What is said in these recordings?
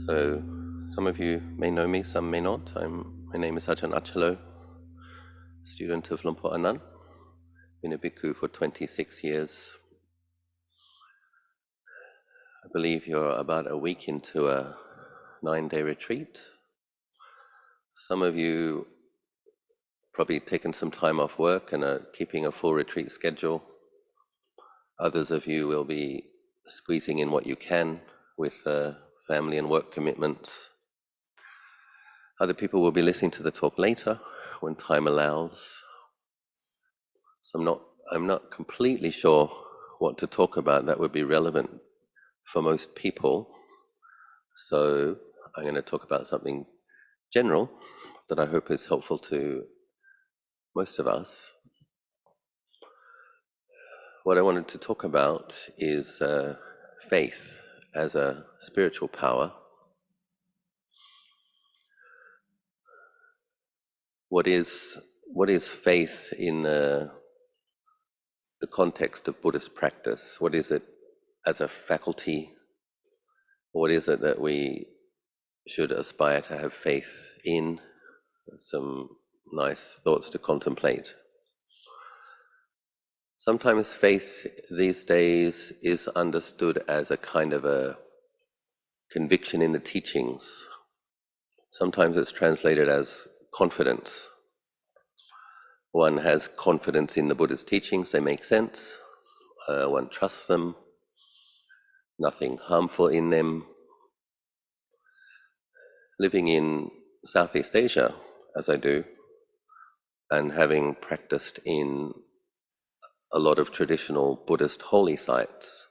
So, some of you may know me, some may not. My name is Ajahn Achalo, student of Lumpur Anan. Been a bhikkhu for 26 years. I believe you're about a week into a 9-day retreat. Some of you probably taken some time off work and are keeping a full retreat schedule. Others of you will be squeezing in what you can with family and work commitments. Other people will be listening to the talk later when time allows. So I'm not completely sure what to talk about that would be relevant for most people. So I'm going to talk about something general that I hope is helpful to most of us. What I wanted to talk about is faith as a spiritual power. What is faith in the context of Buddhist practice? What is it as a faculty? What is it that we should aspire to have faith in? Some nice thoughts to contemplate. Sometimes faith these days is understood as a kind of a conviction in the teachings. Sometimes it's translated as confidence. One has confidence in the Buddha's teachings, they make sense. One trusts them, nothing harmful in them. Living in Southeast Asia, as I do, and having practiced in a lot of traditional Buddhist holy sites,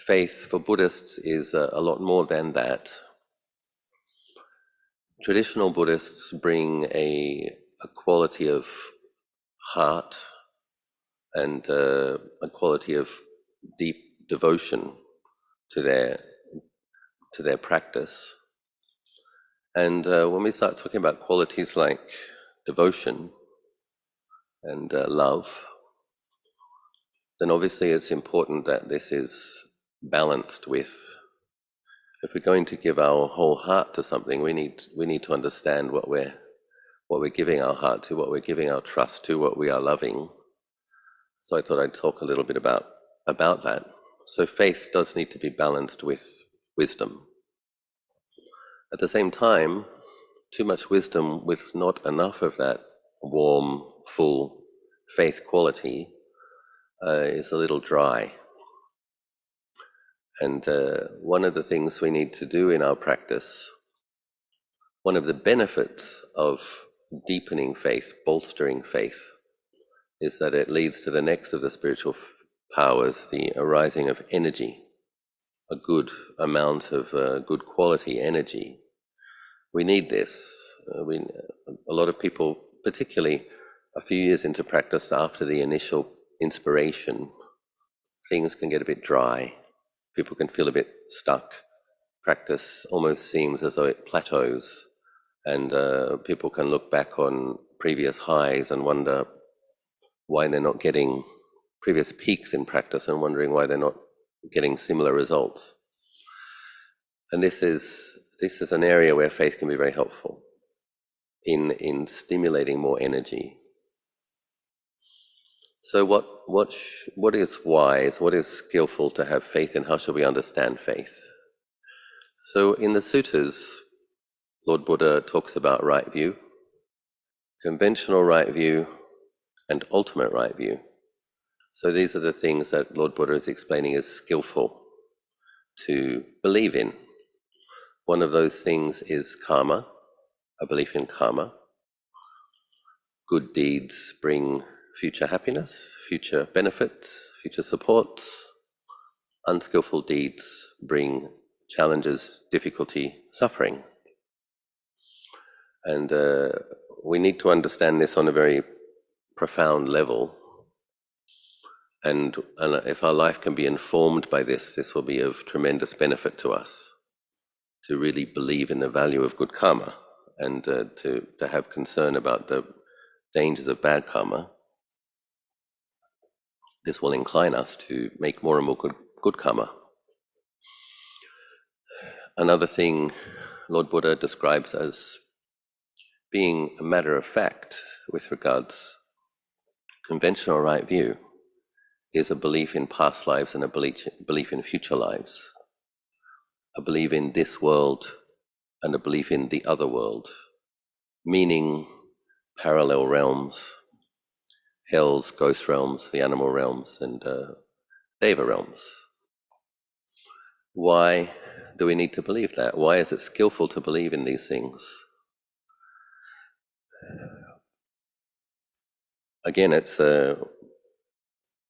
faith for Buddhists is a lot more than that. Traditional Buddhists bring a quality of heart and a quality of deep devotion to their practice. And when we start talking about qualities like devotion and love, then obviously it's important that this is balanced with, if we're going to give our whole heart to something, we need to understand what we're giving our heart to, what we're giving our trust to, what we are loving. So I thought I'd talk a little bit about that. So faith does need to be balanced with wisdom. At the same time, too much wisdom with not enough of that warm, full faith quality is a little dry. And one of the things we need to do in our practice, one of the benefits of deepening faith, bolstering faith, is that it leads to the next of the spiritual powers, the arising of energy, a good amount of good quality energy. We need this. A lot of people, particularly a few years into practice after the initial inspiration, things can get a bit dry. People can feel a bit stuck. Practice almost seems as though it plateaus, and people can look back on previous highs and wonder why they're not getting previous peaks in practice and wondering why they're not getting similar results. And this is an area where faith can be very helpful in stimulating more energy. So what is wise, what is skillful to have faith in? How should we understand faith? So in the suttas, Lord Buddha talks about right view, conventional right view, and ultimate right view. So these are the things that Lord Buddha is explaining as skillful to believe in. One of those things is karma, a belief in karma. Good deeds bring future happiness, future benefits, future supports. Unskillful deeds bring challenges, difficulty, suffering. And we need to understand this on a very profound level. And if our life can be informed by this, this will be of tremendous benefit to us, to really believe in the value of good karma and to have concern about the dangers of bad karma. This will incline us to make more and more good karma. another thing Lord Buddha describes as being a matter of fact with regards conventional right view is a belief in past lives and a belief in future lives, a belief in this world and a belief in the other world, meaning parallel realms, hells, ghost realms, the animal realms, and Deva realms. Why do we need to believe that? Why is it skillful to believe in these things? Again, it's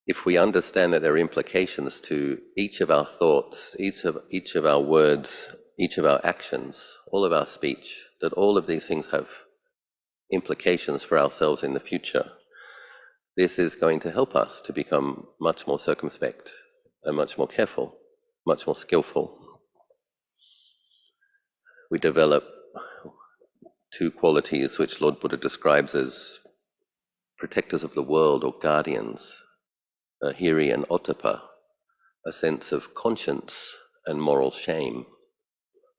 if we understand that there are implications to each of our thoughts, each of our words, each of our actions, all of our speech, that all of these things have implications for ourselves in the future, this is going to help us to become much more circumspect and much more careful, much more skillful. We develop two qualities which Lord Buddha describes as protectors of the world or guardians, hiri and ottappa, a sense of conscience and moral shame.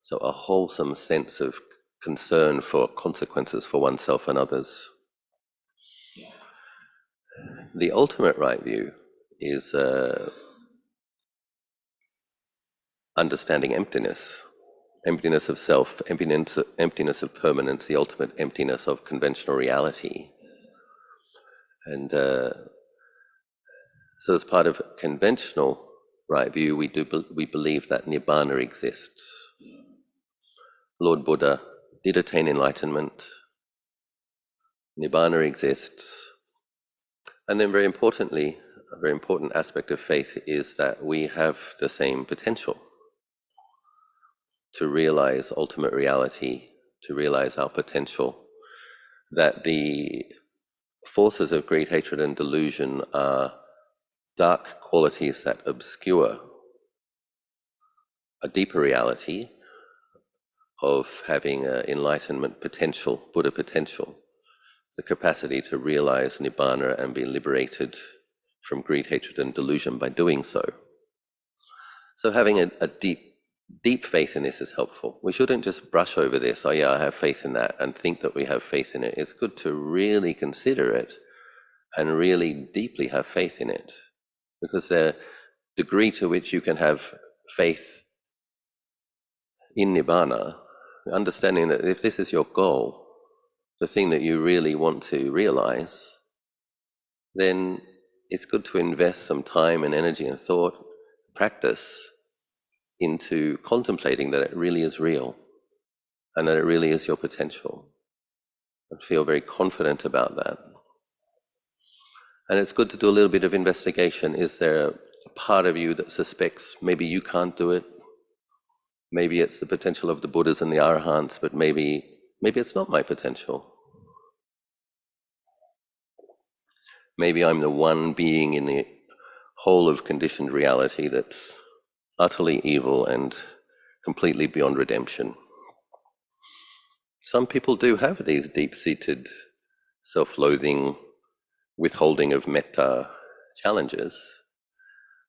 So a wholesome sense of concern for consequences for oneself and others. The ultimate right view is understanding emptiness, emptiness of self, emptiness of permanence, the ultimate emptiness of conventional reality. And so as part of conventional right view, we believe that Nibbana exists. Lord Buddha did attain enlightenment. Nibbana exists. And then very importantly, a very important aspect of faith is that we have the same potential to realize ultimate reality, to realize our potential, that the forces of greed, hatred, and delusion are dark qualities that obscure a deeper reality of having enlightenment potential, Buddha potential, the capacity to realize Nibbana and be liberated from greed, hatred, and delusion by doing so. So having a deep faith in this is helpful. We shouldn't just brush over this, oh yeah, I have faith in that, and think that we have faith in it. It's good to really consider it and really deeply have faith in it, because the degree to which you can have faith in Nibbana, understanding that if this is your goal, the thing that you really want to realize, then it's good to invest some time and energy and thought, practice into contemplating that it really is real and that it really is your potential, and feel very confident about that. And it's good to do a little bit of investigation. Is there a part of you that suspects maybe you can't do it? Maybe it's the potential of the Buddhas and the Arahants, but maybe it's not my potential. Maybe I'm the one being in the whole of conditioned reality that's utterly evil and completely beyond redemption. Some people do have these deep-seated self-loathing, withholding of metta challenges.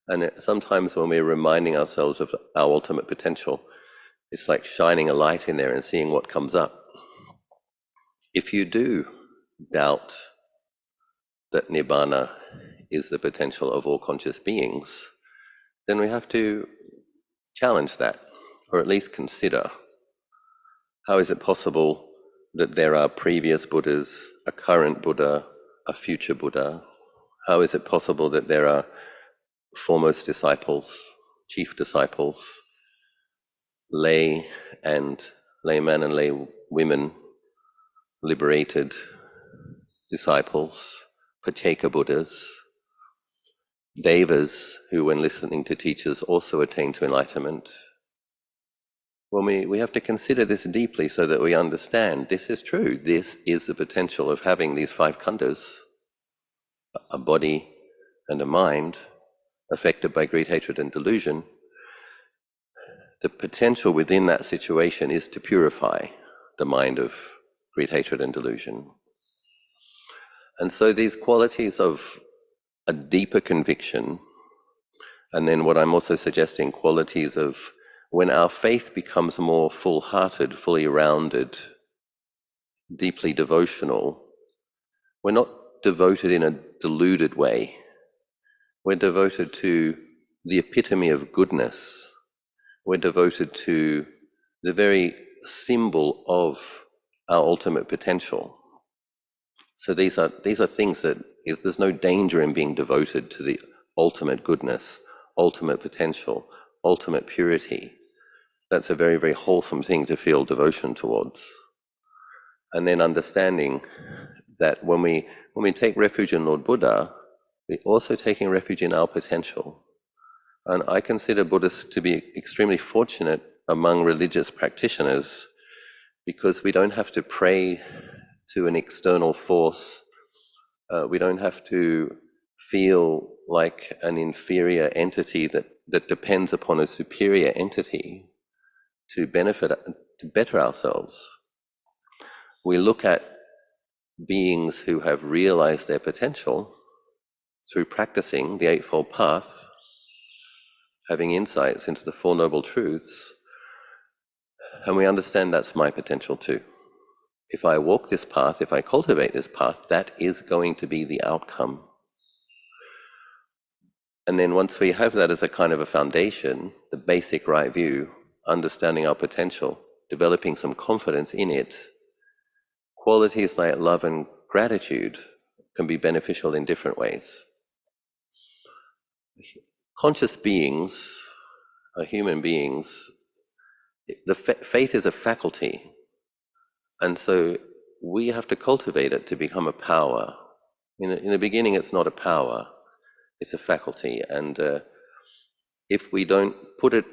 And sometimes when we're reminding ourselves of our ultimate potential, it's like shining a light in there and seeing what comes up. If you do doubt that Nibbana is the potential of all conscious beings, then we have to challenge that, or at least consider, how is it possible that there are previous Buddhas, a current Buddha, a future Buddha? How is it possible that there are foremost disciples, chief disciples, laymen and lay women, liberated disciples, Pacceka Buddhas, Devas, who when listening to teachers also attain to enlightenment? Well, we have to consider this deeply so that we understand this is true. This is the potential of having these five khandhas, a body and a mind affected by greed, hatred, and delusion. The potential within that situation is to purify the mind of greed, hatred, and delusion. And so these qualities of a deeper conviction, and then what I'm also suggesting, qualities of when our faith becomes more full-hearted, fully rounded, deeply devotional, we're not devoted in a deluded way. We're devoted to the epitome of goodness. We're devoted to the very symbol of our ultimate potential. So these are things that there's no danger in being devoted to the ultimate goodness, ultimate potential, ultimate purity. That's a very, very wholesome thing to feel devotion towards. And then understanding that when we take refuge in Lord Buddha, we're also taking refuge in our potential. And I consider Buddhists to be extremely fortunate among religious practitioners, because we don't have to pray to an external force. We don't have to feel like an inferior entity that depends upon a superior entity to better ourselves. We look at beings who have realized their potential through practicing the Eightfold Path, having insights into the Four Noble Truths, and we understand that's my potential too. If I walk this path, if I cultivate this path, that is going to be the outcome. And then once we have that as a kind of a foundation, the basic right view, understanding our potential, developing some confidence in it, qualities like love and gratitude can be beneficial in different ways. Conscious beings, human beings, the faith is a faculty. And so we have to cultivate it to become a power. In the beginning, it's not a power, it's a faculty. And if we don't put it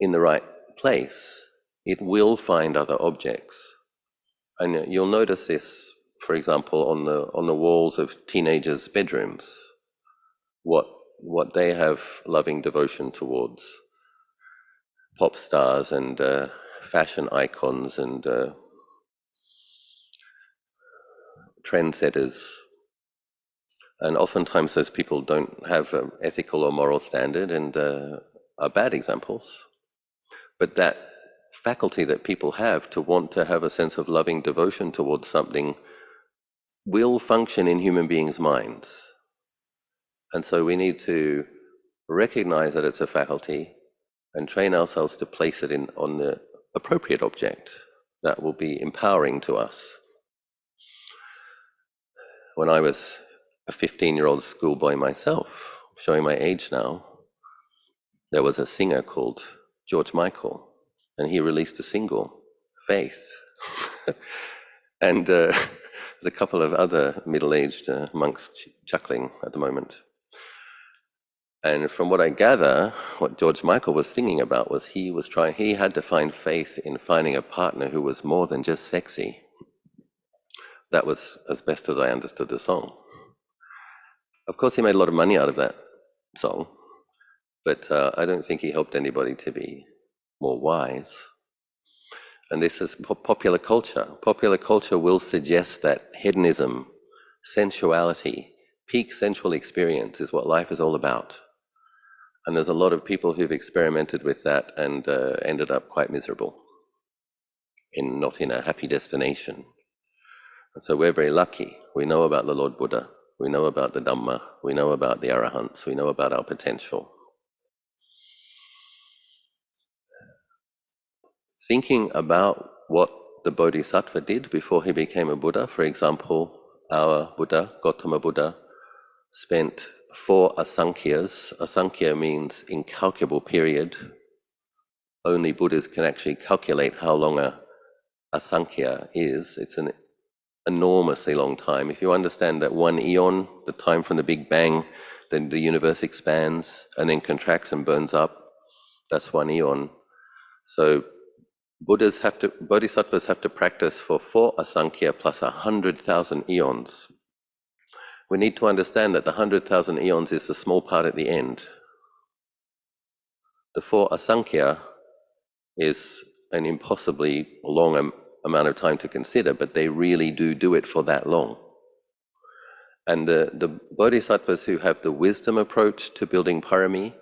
in the right place, it will find other objects. And you'll notice this, for example, on the walls of teenagers' bedrooms, what they have loving devotion towards. Pop stars and fashion icons and trendsetters. And oftentimes those people don't have an ethical or moral standard and are bad examples. But that faculty that people have to want to have a sense of loving devotion towards something will function in human beings' minds. And so we need to recognize that it's a faculty and train ourselves to place it on the appropriate object that will be empowering to us. When I was a 15-year-old schoolboy myself, showing my age now, there was a singer called George Michael, and he released a single, Faith. And there's a couple of other middle-aged monks chuckling at the moment. And from what I gather, what George Michael was singing about was he had to find faith in finding a partner who was more than just sexy. That was as best as I understood the song. Of course, he made a lot of money out of that song, but I don't think he helped anybody to be more wise. And this is popular culture. Popular culture will suggest that hedonism, sensuality, peak sensual experience is what life is all about. And there's a lot of people who've experimented with that and ended up quite miserable, not in a happy destination. And so we're very lucky. We know about the Lord Buddha. We know about the Dhamma. We know about the Arahants. We know about our potential. Thinking about what the Bodhisattva did before he became a Buddha, for example, our Buddha, Gautama Buddha, spent 4 asankhya's. Asankhya means incalculable period. Only Buddhas can actually calculate how long a asankhya is. It's an enormously long time. If you understand that 1 eon, the time from the Big Bang, then the universe expands and then contracts and burns up, that's 1 eon. So Bodhisattvas have to practice for 4 asankhya plus 100,000 eons. We need to understand that the 100,000 eons is the small part at the end. The 4 asankhya is an impossibly long amount of time to consider, but they really do it for that long. And the bodhisattvas who have the wisdom approach to building parami,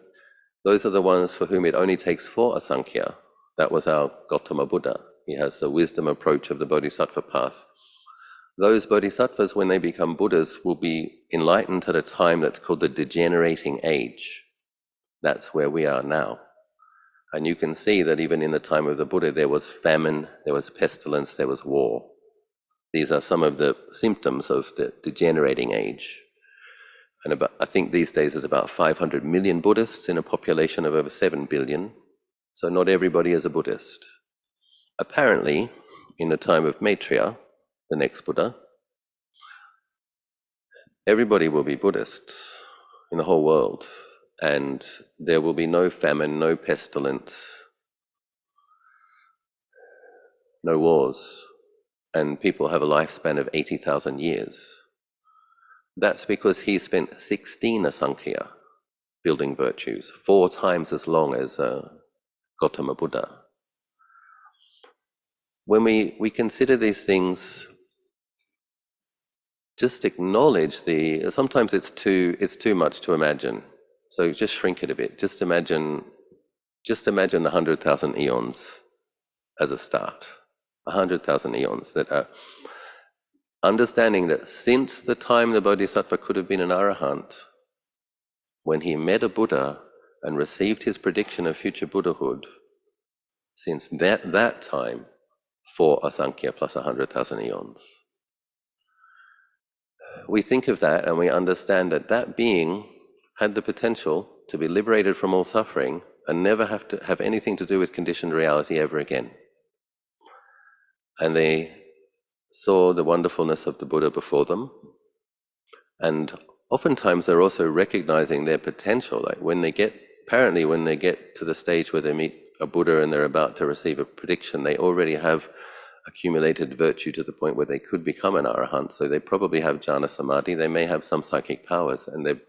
those are the ones for whom it only takes 4 asankhya. That was our Gautama Buddha. He has the wisdom approach of the Bodhisattva path. Those Bodhisattvas, when they become Buddhas, will be enlightened at a time that's called the degenerating age. That's where we are now. And you can see that even in the time of the Buddha, there was famine, there was pestilence, there was war. These are some of the symptoms of the degenerating age. And I think these days there's about 500 million Buddhists in a population of over 7 billion. So not everybody is a Buddhist. Apparently, in the time of Maitreya, the next Buddha, everybody will be Buddhists in the whole world. And there will be no famine, no pestilence, no wars. And people have a lifespan of 80,000 years. That's because he spent 16 asankhya building virtues, 4 times as long as Gautama Buddha. When we consider these things, just acknowledge sometimes it's too much to imagine. So just shrink it a bit. Just imagine the 100,000 eons as a start. 100,000 eons that are understanding that since the time the Bodhisattva could have been an Arahant, when he met a Buddha and received his prediction of future Buddhahood, since that time, 4 asankhya plus 100,000 eons. We think of that and we understand that that being had the potential to be liberated from all suffering and never have to have anything to do with conditioned reality ever again. And they saw the wonderfulness of the Buddha before them. And oftentimes they're also recognizing their potential. Like when they get to the stage where they meet a Buddha and they're about to receive a prediction, they already have accumulated virtue to the point where they could become an Arahant. So they probably have jhana samadhi, they may have some psychic powers, and they've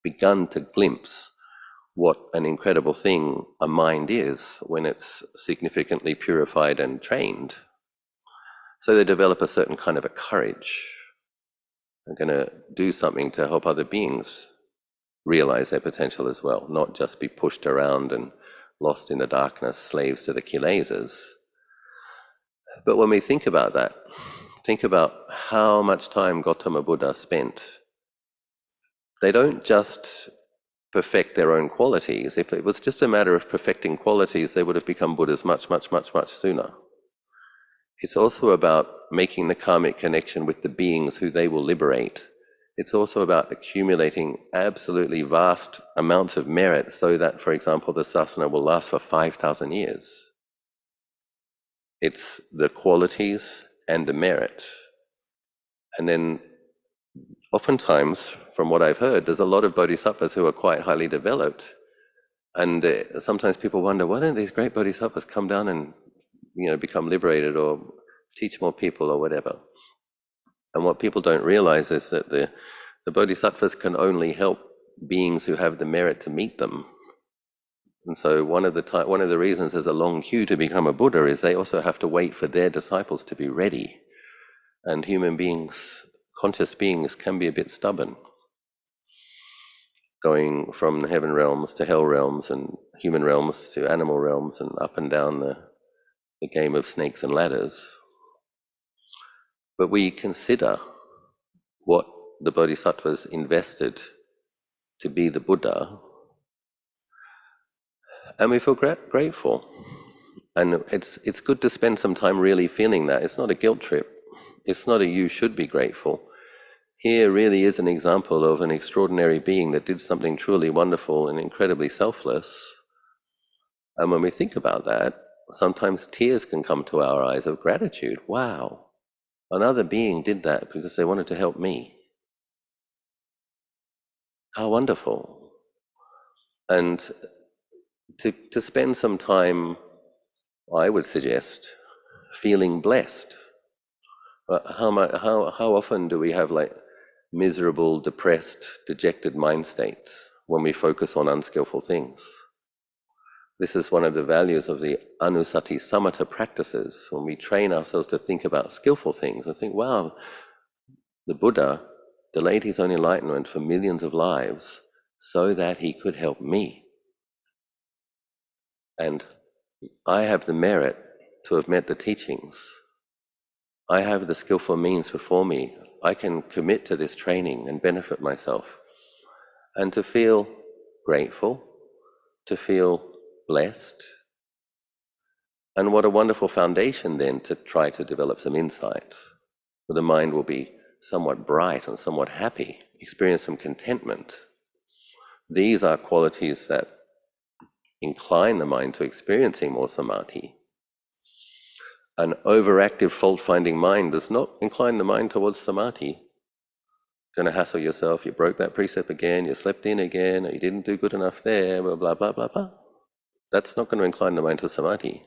begun to glimpse what an incredible thing a mind is when it's significantly purified and trained. So they develop a certain kind of a courage. They're going to do something to help other beings realize their potential as well, not just be pushed around and lost in the darkness, slaves to the kilesas. But when we think about that, think about how much time Gautama Buddha spent. They don't just perfect their own qualities. If it was just a matter of perfecting qualities, they would have become Buddhas much, much, much, much sooner. It's also about making the karmic connection with the beings who they will liberate. It's also about accumulating absolutely vast amounts of merit so that, for example, the sasana will last for 5,000 years. It's the qualities and the merit. And then oftentimes, from what I've heard, there's a lot of bodhisattvas who are quite highly developed. And sometimes people wonder, why don't these great bodhisattvas come down and become liberated or teach more people or whatever? And what people don't realize is that the bodhisattvas can only help beings who have the merit to meet them. And so one of the reasons there's a long queue to become a Buddha is they also have to wait for their disciples to be ready. And human beings, conscious beings, can be a bit stubborn, going from the heaven realms to hell realms and human realms to animal realms and up and down the game of snakes and ladders. But we consider what the bodhisattvas invested to be the Buddha, and we feel grateful. And it's good to spend some time really feeling that. It's not a guilt trip. It's not a you should be grateful. Here really is an example of an extraordinary being that did something truly wonderful and incredibly selfless. And when we think about that, sometimes tears can come to our eyes of gratitude. Wow, another being did that because they wanted to help me. How wonderful. And to spend some time, I would suggest, feeling blessed. How often do we have miserable, depressed, dejected mind states when we focus on unskillful things? This is one of the values of the anusati samatha practices, when we train ourselves to think about skillful things and think, wow, the Buddha delayed his own enlightenment for millions of lives so that he could help me. And I have the merit to have met the teachings. I have the skillful means before me. I can commit to this training and benefit myself. And to feel grateful, to feel blessed. And what a wonderful foundation then to try to develop some insight, where the mind will be somewhat bright and somewhat happy, experience some contentment. These are qualities that incline the mind to experiencing more samadhi. An overactive fault-finding mind does not incline the mind towards samadhi. Going to hassle yourself, you broke that precept again, you slept in again, or you didn't do good enough there, blah, blah, blah, blah, blah. That's not going to incline the mind to samadhi.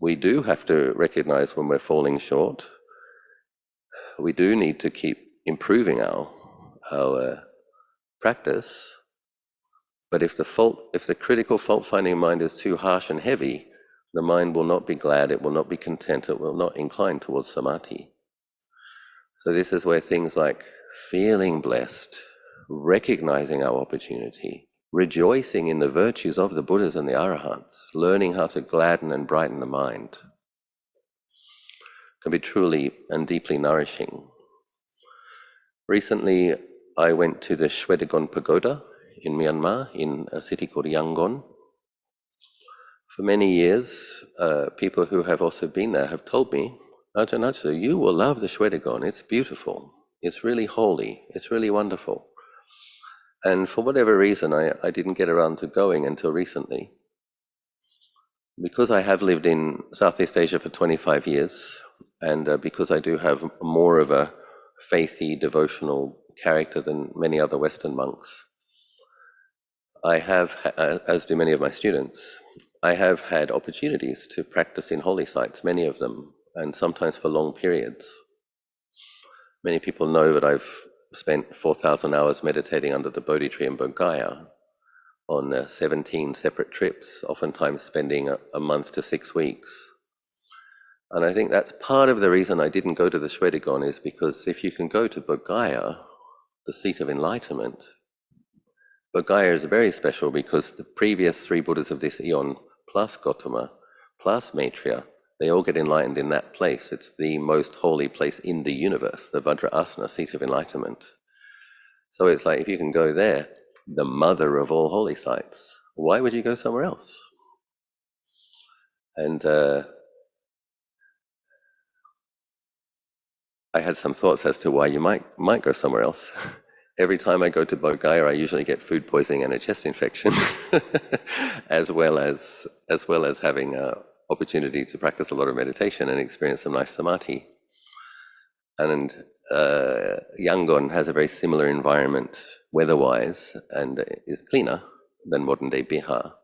We do have to recognize when we're falling short. We do need to keep improving our practice. But if the critical fault-finding mind is too harsh and heavy, the mind will not be glad, it will not be content, it will not incline towards samadhi. So this is where things like feeling blessed, recognizing our opportunity, rejoicing in the virtues of the Buddhas and the Arahants, learning how to gladden and brighten the mind, can be truly and deeply nourishing. Recently, I went to the Shwedagon Pagoda in Myanmar, in a city called Yangon. For many years, people who have also been there have told me, Ajahn Achalo, you will love the Shwedagon, it's beautiful, it's really holy, it's really wonderful. And for whatever reason, I didn't get around to going until recently. Because I have lived in Southeast Asia for 25 years, and because I do have more of a faithy, devotional character than many other Western monks, I have, as do many of my students, I have had opportunities to practice in holy sites, many of them, and sometimes for long periods. Many people know that I've spent 4,000 hours meditating under the Bodhi tree in Bodh Gaya on 17 separate trips, oftentimes spending a month to 6 weeks. And I think that's part of the reason I didn't go to the Shwedagon, is because if you can go to Bodh Gaya, the seat of enlightenment, Bodh Gaya is very special because the previous 3 Buddhas of this eon, plus Gautama, plus Maitreya, they all get enlightened in that place. It's the most holy place in the universe, the Vajrasana, seat of enlightenment. So it's like, if you can go there, the mother of all holy sites, why would you go somewhere else? And I had some thoughts as to why you might go somewhere else. Every time I go to Bodh Gaya, I usually get food poisoning and a chest infection, as well as having an opportunity to practice a lot of meditation and experience some nice samadhi. And Yangon has a very similar environment weather-wise and is cleaner than modern-day Bihar.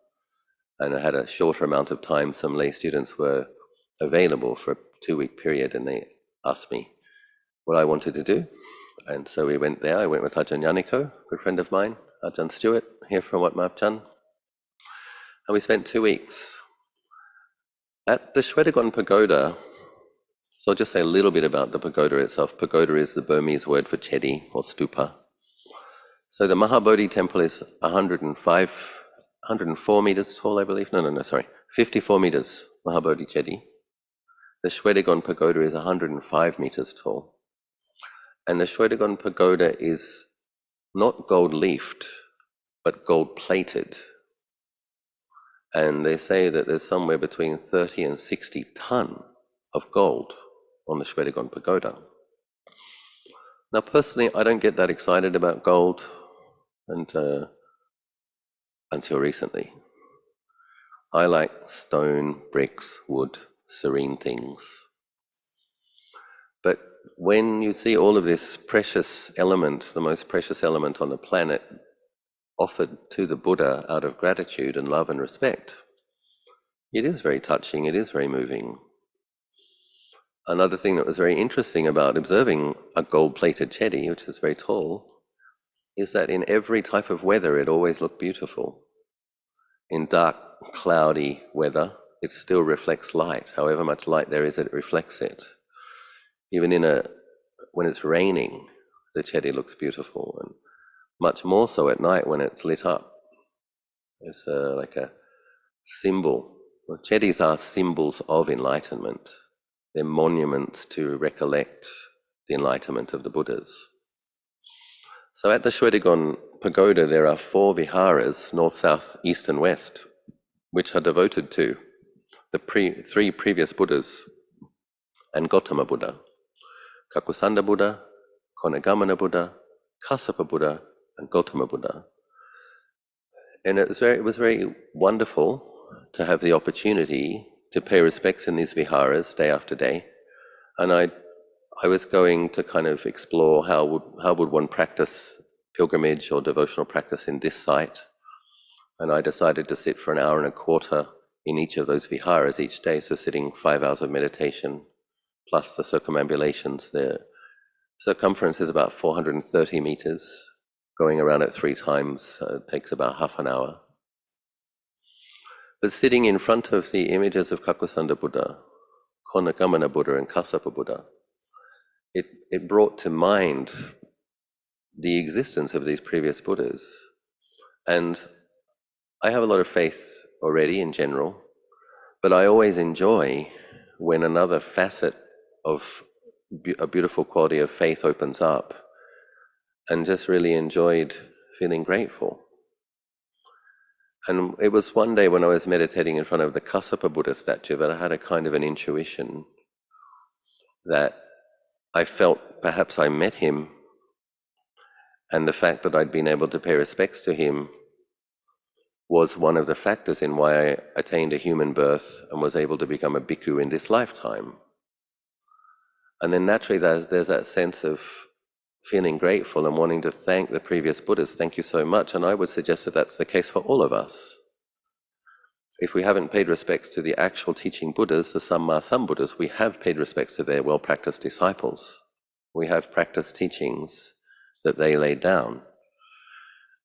And I had a shorter amount of time. Some lay students were available for a 2-week period, and they asked me what I wanted to do. And so we went there. I went with Ajahn Yaniko, a good friend of mine, Ajahn Stewart, here from Wat Mapchan. And we spent 2 weeks. At the Shwedagon Pagoda, so I'll just say a little bit about the pagoda itself. Pagoda is the Burmese word for chedi or stupa. So the Mahabodhi temple is 104 meters tall, I believe. No, sorry. 54 meters, Mahabodhi chedi. The Shwedagon Pagoda is 105 meters tall. And the Shwedagon Pagoda is not gold-leafed, but gold-plated. And they say that there's somewhere between 30 and 60 ton of gold on the Shwedagon Pagoda. Now, personally, I don't get that excited about gold until recently. I like stone, bricks, wood, serene things. But when you see all of this precious element, the most precious element on the planet, offered to the Buddha out of gratitude and love and respect, it is very touching, it is very moving. Another thing that was very interesting about observing a gold-plated chedi, which is very tall, is that in every type of weather it always looked beautiful. In dark, cloudy weather, it still reflects light. However much light there is, it reflects it. Even when it's raining, the chedi looks beautiful, and much more so at night when it's lit up. It's like a symbol. Well, Chedis are symbols of enlightenment. They're monuments to recollect the enlightenment of the Buddhas. So at the Shwedagon Pagoda, there are 4 viharas, north, south, east, and west, which are devoted to the 3 previous Buddhas and Gautama Buddha: Kakusanda Buddha, Konagamana Buddha, Kassapa Buddha, and Gautama Buddha. And it was very wonderful to have the opportunity to pay respects in these viharas day after day. And I was going to kind of explore how would one practice pilgrimage or devotional practice in this site. And I decided to sit for an hour and a quarter in each of those viharas each day, so sitting 5 hours of meditation, plus the circumambulations. The circumference is about 430 meters. Going around it 3 times takes about half an hour. But sitting in front of the images of Kakusanda Buddha, Konagamana Buddha, and Kassapa Buddha, it brought to mind the existence of these previous Buddhas. And I have a lot of faith already in general, but I always enjoy when another facet of a beautiful quality of faith opens up, and just really enjoyed feeling grateful. And it was one day when I was meditating in front of the Kassapa Buddha statue that I had a kind of an intuition that I felt perhaps I met him, and the fact that I'd been able to pay respects to him was one of the factors in why I attained a human birth and was able to become a bhikkhu in this lifetime. And then naturally there's that sense of feeling grateful and wanting to thank the previous Buddhas. Thank you so much. And I would suggest that that's the case for all of us. If we haven't paid respects to the actual teaching Buddhas, the Samma Sambuddhas, we have paid respects to their well-practiced disciples. We have practiced teachings that they laid down.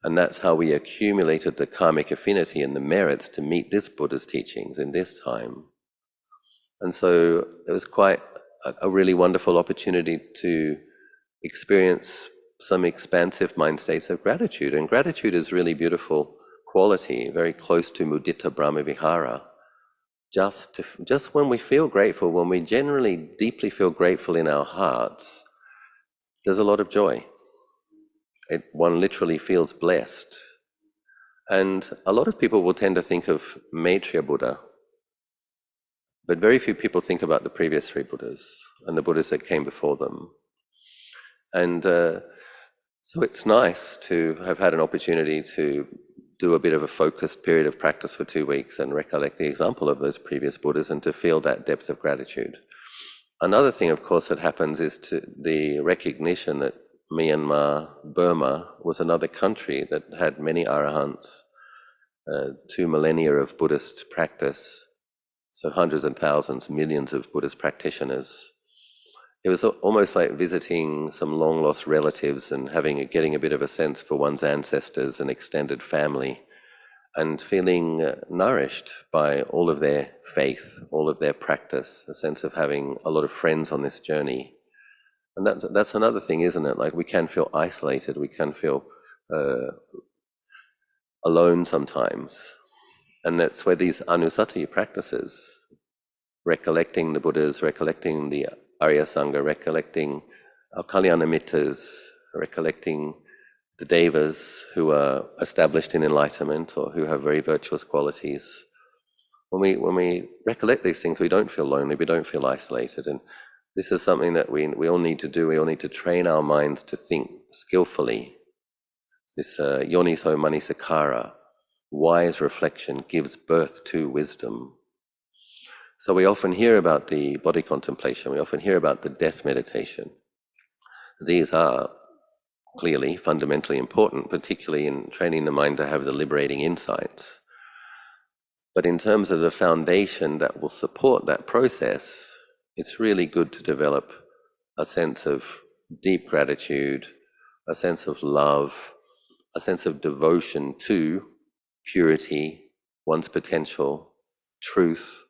And that's how we accumulated the karmic affinity and the merits to meet this Buddha's teachings in this time. And so it was quite a really wonderful opportunity to experience some expansive mind states of gratitude. And gratitude is really beautiful quality, very close to mudita brahmavihara. Just when we feel grateful, when we generally deeply feel grateful in our hearts, there's a lot of joy. One literally feels blessed. And a lot of people will tend to think of Maitreya Buddha, but very few people think about the previous 3 Buddhas and the Buddhas that came before them. And so it's nice to have had an opportunity to do a bit of a focused period of practice for 2 weeks and recollect the example of those previous Buddhas and to feel that depth of gratitude. Another thing, of course, that happens is the recognition that Myanmar, Burma, was another country that had many arahants, 2 millennia of Buddhist practice, so hundreds and thousands, millions of Buddhist practitioners. It was almost like visiting some long-lost relatives and getting a bit of a sense for one's ancestors and extended family, and feeling nourished by all of their faith, all of their practice, a sense of having a lot of friends on this journey. And that's another thing, isn't it? Like, we can feel isolated, we can feel alone sometimes. And that's where these anusati practices, recollecting the Buddhas, recollecting the Arya Sangha, recollecting our Kalyana Mittas, recollecting the Devas who are established in enlightenment or who have very virtuous qualities. When we recollect these things, we don't feel lonely, we don't feel isolated. And this is something that we all need to do. We all need to train our minds to think skillfully. This yoniso manasikara, wise reflection, gives birth to wisdom. So we often hear about the body contemplation, we often hear about the death meditation. These are clearly fundamentally important, particularly in training the mind to have the liberating insights. But in terms of the foundation that will support that process, it's really good to develop a sense of deep gratitude, a sense of love, a sense of devotion to purity, one's potential, truth.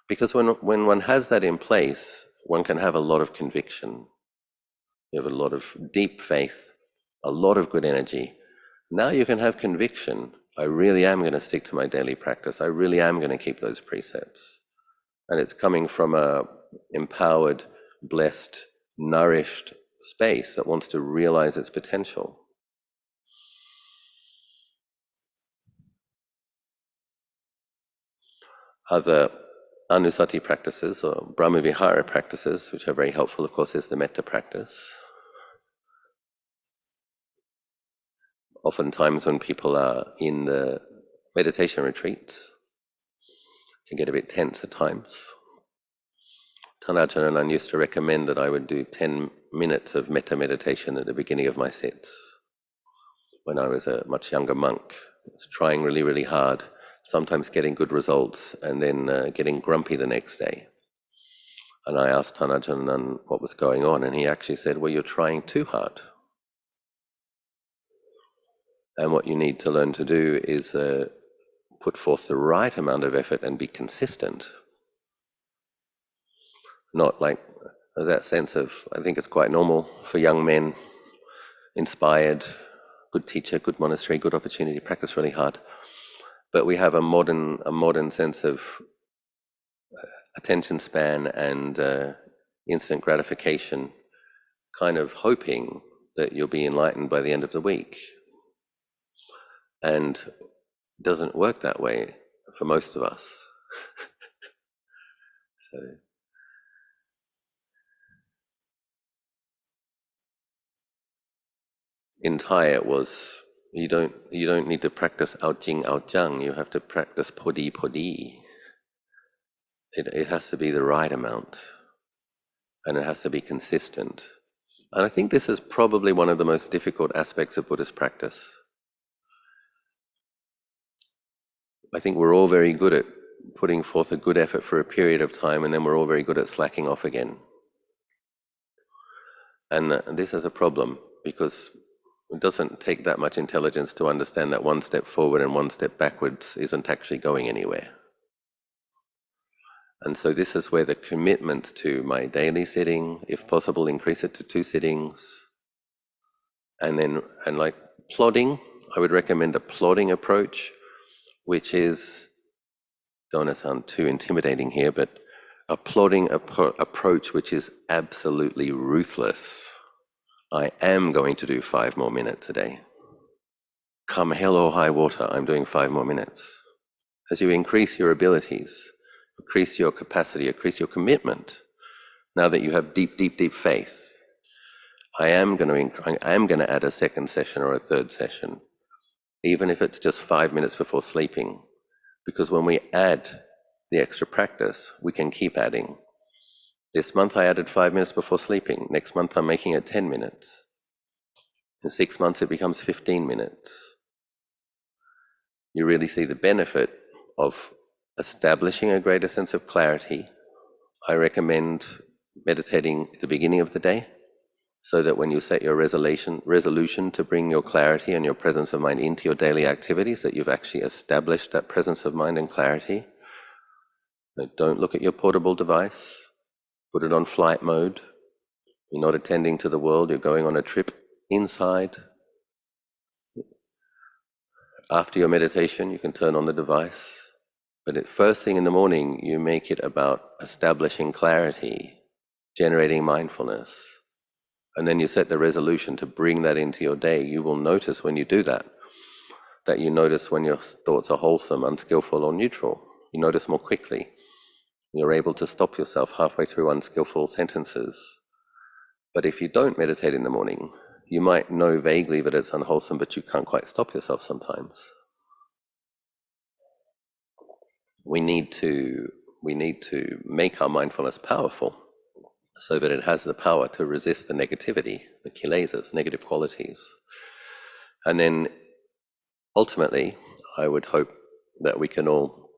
Because when one has that in place, one can have a lot of conviction. You have a lot of deep faith, a lot of good energy. Now you can have conviction I really am going to stick to my daily practice. I really am going to keep those precepts. And it's coming from a empowered, blessed, nourished space that wants to realize its potential. Other Anusati practices or Brahmavihara practices, which are very helpful, of course, is the metta practice. Oftentimes when people are in the meditation retreats, it can get a bit tense at times. Tan Ajahn Anan used to recommend that I would do 10 minutes of metta meditation at the beginning of my sits. When I was a much younger monk, I was trying really, really hard, sometimes getting good results, and then getting grumpy the next day. And I asked Tan Ajahn Anan what was going on, and he actually said, well, you're trying too hard. And what you need to learn to do is put forth the right amount of effort and be consistent. Not like that sense of, I think it's quite normal for young men, inspired, good teacher, good monastery, good opportunity, practice really hard. But we have a modern sense of attention span and instant gratification, kind of hoping that you'll be enlightened by the end of the week. And it doesn't work that way for most of us. So, in Thai it was, you don't need to practice out jing, out jang, you have to practice podi podi. It has to be the right amount, and it has to be consistent. And I think this is probably one of the most difficult aspects of Buddhist practice. I think we're all very good at putting forth a good effort for a period of time, and then we're all very good at slacking off again. And this is a problem, because it doesn't take that much intelligence to understand that one step forward and one step backwards isn't actually going anywhere. And so this is where the commitment to my daily sitting, if possible, increase it to 2 sittings. And like plodding, I would recommend a plodding approach, which is, don't want to sound too intimidating here, but a plodding approach which is absolutely ruthless. I am going to do 5 more minutes a day. Come hell or high water, I'm doing 5 more minutes. As you increase your abilities, increase your capacity, increase your commitment, now that you have deep, deep, deep faith, I am going to add a second session or a third session, even if it's just 5 minutes before sleeping, because when we add the extra practice, we can keep adding. This month I added 5 minutes before sleeping. Next month I'm making it 10 minutes. In 6 months it becomes 15 minutes. You really see the benefit of establishing a greater sense of clarity. I recommend meditating at the beginning of the day, so that when you set your resolution to bring your clarity and your presence of mind into your daily activities, that you've actually established that presence of mind and clarity. Don't look at your portable device. Put it on flight mode. You're not attending to the world, you're going on a trip inside. After your meditation, you can turn on the device. But first thing in the morning, you make it about establishing clarity, generating mindfulness. And then you set the resolution to bring that into your day. You will notice when you do that you notice when your thoughts are wholesome, unskillful, or neutral. You notice more quickly. You're able to stop yourself halfway through unskillful sentences. But if you don't meditate in the morning, you might know vaguely that it's unwholesome, but you can't quite stop yourself sometimes. We need to make our mindfulness powerful, so that it has the power to resist the negativity, the kilesas, negative qualities. And then ultimately, I would hope that we can all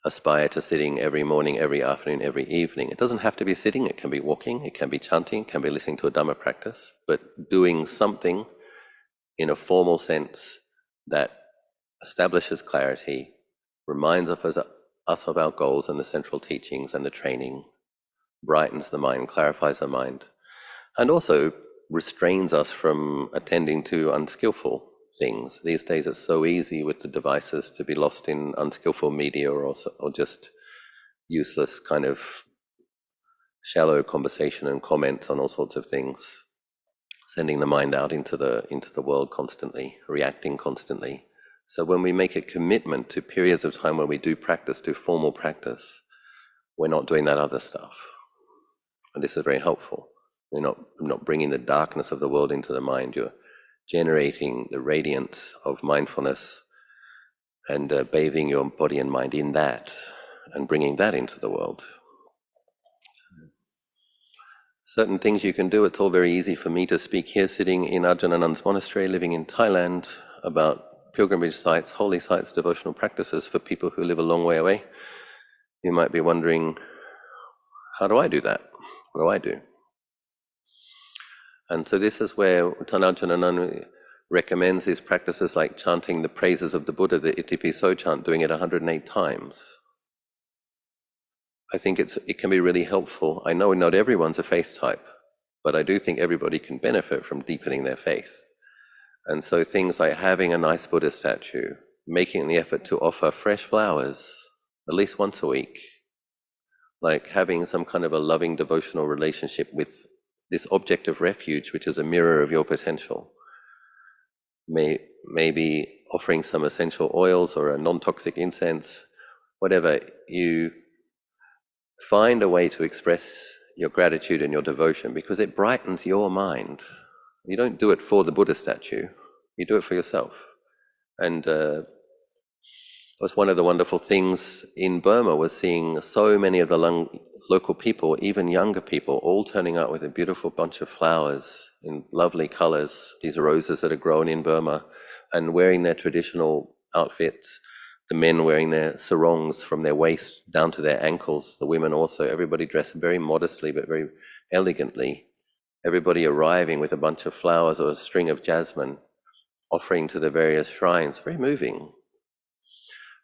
aspire to sitting every morning, every afternoon, every evening. It doesn't have to be sitting, it can be walking, it can be chanting, it can be listening to a Dhamma practice, but doing something in a formal sense that establishes clarity, reminds us of our goals and the central teachings and the training, brightens the mind, clarifies the mind, and also restrains us from attending to unskillful things. These days it's so easy with the devices to be lost in unskillful media or just useless kind of shallow conversation and comments on all sorts of things, sending the mind out into the world constantly, reacting constantly. So when we make a commitment to periods of time where we do formal practice, we're not doing that other stuff. And this is very helpful. You're not bringing the darkness of the world into the mind. You're generating the radiance of mindfulness and bathing your body and mind in that and bringing that into the world. Certain things you can do. It's all very easy for me to speak here, sitting in Ajahn Anan's monastery, living in Thailand, about pilgrimage sites, holy sites, devotional practices for people who live a long way away. You might be wondering, how do I do that? What do I do? And so this is where Tan Ajahn Achalo recommends these practices like chanting the praises of the Buddha, the Itipiso chant, doing it 108 times. I think it can be really helpful. I know not everyone's a faith type, but I do think everybody can benefit from deepening their faith. And so things like having a nice Buddha statue, making the effort to offer fresh flowers at least once a week, like having some kind of a loving devotional relationship with this object of refuge, which is a mirror of your potential. Maybe offering some essential oils or a non-toxic incense, whatever. You find a way to express your gratitude and your devotion because it brightens your mind. You don't do it for the Buddha statue, you do it for yourself. And was one of the wonderful things in Burma was seeing so many of the local people, even younger people, all turning up with a beautiful bunch of flowers in lovely colors, these roses that are grown in Burma, and wearing their traditional outfits, the men wearing their sarongs from their waist down to their ankles, the women also, everybody dressed very modestly but very elegantly, everybody arriving with a bunch of flowers or a string of jasmine, offering to the various shrines, very moving.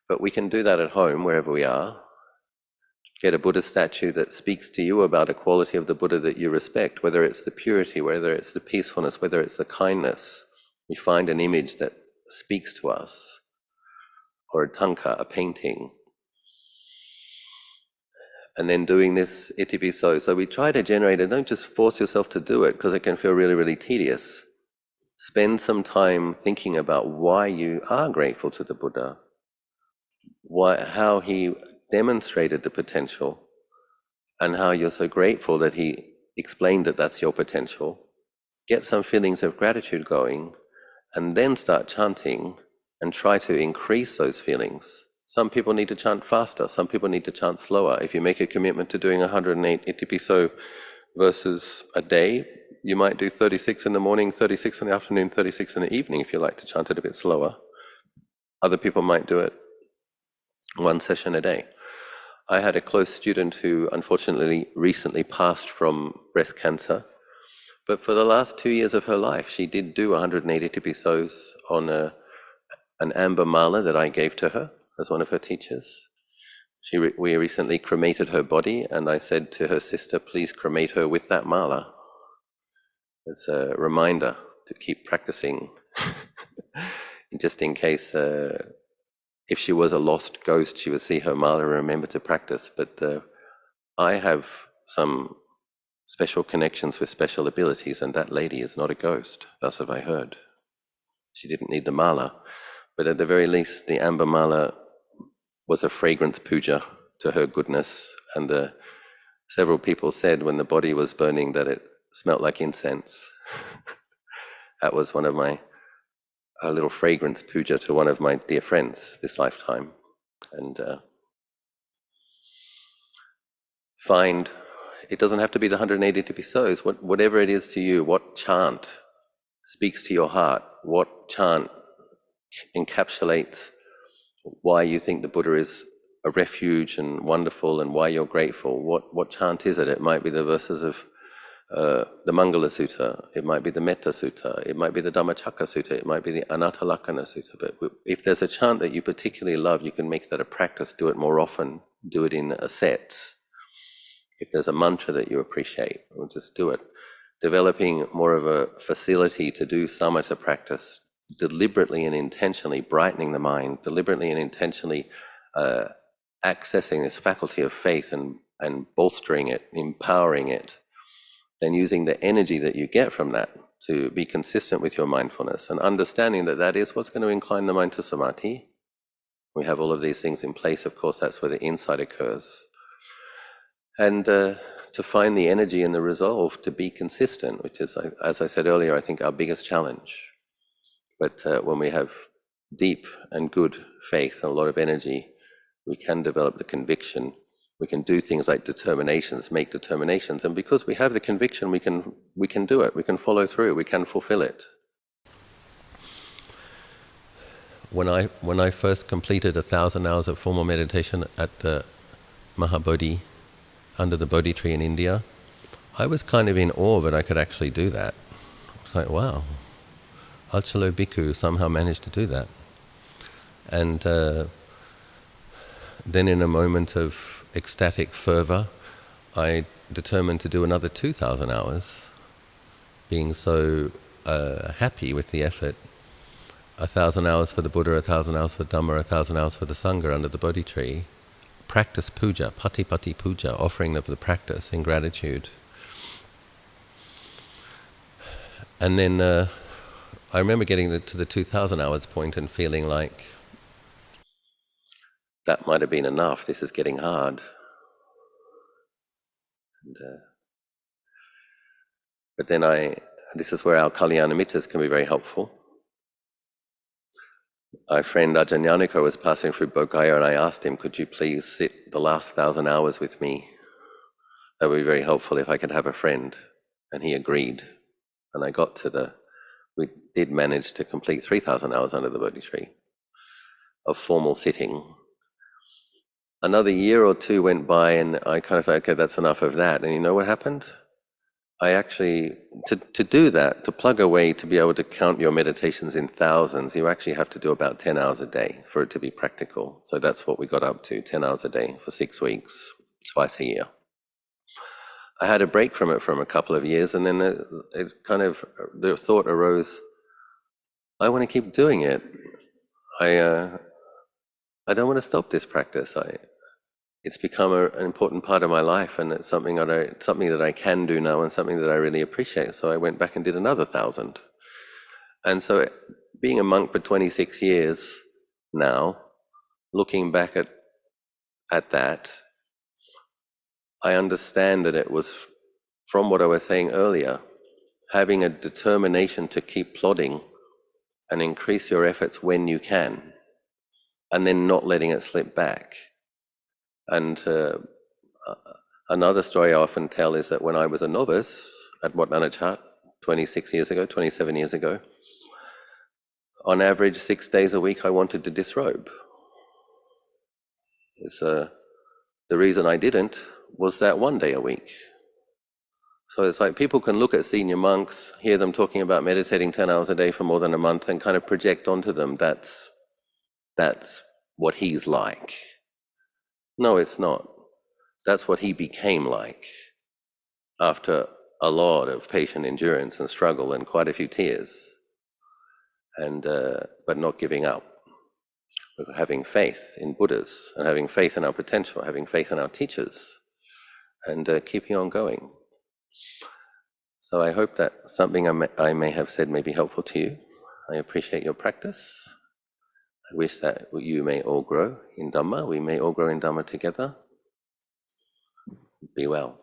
But we can do that at home, wherever we are. Get a Buddha statue that speaks to you about a quality of the Buddha that you respect, whether it's the purity, whether it's the peacefulness, whether it's the kindness. We find an image that speaks to us, or a tanka, a painting. And then doing this itipiso. So we try to generate it. Don't just force yourself to do it because it can feel really, really tedious. Spend some time thinking about why you are grateful to the Buddha, how he demonstrated the potential, and how you're so grateful that he explained that that's your potential. Get some feelings of gratitude going, and then start chanting and try to increase those feelings. Some people need to chant faster, some people need to chant slower. If you make a commitment to doing 108 itipiso verses a day, you might do 36 in the morning, 36 in the afternoon, 36 in the evening if you like to chant it a bit slower. Other people might do it one session a day. I had a close student who unfortunately recently passed from breast cancer, but for the last 2 years of her life she did do 108 itipisos on an amber mala that I gave to her as one of her teachers. We recently cremated her body, and I said to her sister, please cremate her with that mala. It's a reminder to keep practicing, just in case if she was a lost ghost, she would see her mala and remember to practice. But I have some special connections with special abilities, and that lady is not a ghost, thus have I heard. She didn't need the mala, but at the very least, the amber mala was a fragrance puja to her goodness, and several people said when the body was burning that it smelt like incense. That was one of a little fragrance puja to one of my dear friends this lifetime. And find, it doesn't have to be the 180 itipisos, whatever it is to you, what chant speaks to your heart, what chant encapsulates why you think the Buddha is a refuge and wonderful and why you're grateful. What chant is it? It might be the verses of the Mangala Sutta, it might be the Metta Sutta, it might be the Dhammacakka Sutta, it might be the Anattalakkana Sutta. But if there's a chant that you particularly love, you can make that a practice, do it more often, do it in sets. If there's a mantra that you appreciate, or just do it. Developing more of a facility to do samatha practice, deliberately and intentionally brightening the mind, deliberately and intentionally accessing this faculty of faith and bolstering it, empowering it, then using the energy that you get from that to be consistent with your mindfulness and understanding that that is what's going to incline the mind to samadhi. We have all of these things in place, of course, that's where the insight occurs. And to find the energy and the resolve to be consistent, which is, as I said earlier, I think our biggest challenge. But when we have deep and good faith and a lot of energy, we can develop the conviction. We can do things like determinations, make determinations, and because we have the conviction, we can do it. We can follow through. We can fulfill it. When I first completed 1,000 hours of formal meditation at the Mahabodhi, under the Bodhi tree in India, I was kind of in awe that I could actually do that. I was like, wow, Achalo Bhikkhu somehow managed to do that. And then in a moment of ecstatic fervor, I determined to do another 2,000 hours, being so happy with the effort. 1,000 hours for the Buddha, 1,000 hours for Dhamma, 1,000 hours for the Sangha under the Bodhi tree. Practice puja, pati puja, offering of the practice in gratitude. And then I remember getting to the 2,000 hours point and feeling like that might have been enough, this is getting hard. And, but then this is where our Kalyana Mittas can be very helpful. My friend Ajahn Achalo was passing through Bodh and I asked him, could you please sit the last 1,000 hours with me? That would be very helpful if I could have a friend. And he agreed. And we did manage to complete 3,000 hours under the Bodhi tree of formal sitting. Another year or two went by and I kind of thought, okay, that's enough of that. And you know what happened? I actually, to do that, to plug away, to be able to count your meditations in thousands, you actually have to do about 10 hours a day for it to be practical. So that's what we got up to, 10 hours a day for 6 weeks, twice a year. I had a break from it for a couple of years, and then the thought arose, I want to keep doing it. I don't want to stop this practice. It's become an important part of my life, and it's something that I can do now, and something that I really appreciate. So I went back and did another 1,000. And so, being a monk for 26 years now, looking back at that, I understand that it was from what I was saying earlier, having a determination to keep plodding and increase your efforts when you can, and then not letting it slip back. And another story I often tell is that when I was a novice at Wat Nanachat 27 years ago, on average 6 days a week I wanted to disrobe. The reason I didn't was that 1 day a week. So it's like people can look at senior monks, hear them talking about meditating 10 hours a day for more than a month and kind of project onto them that's what he's like. No, it's not. That's what he became like after a lot of patient endurance and struggle and quite a few tears, and but not giving up. We're having faith in Buddhas and having faith in our potential, having faith in our teachers, and keeping on going. So I hope that something I may have said may be helpful to you. I appreciate your practice. I wish that you may all grow in Dhamma. We may all grow in Dhamma together. Be well.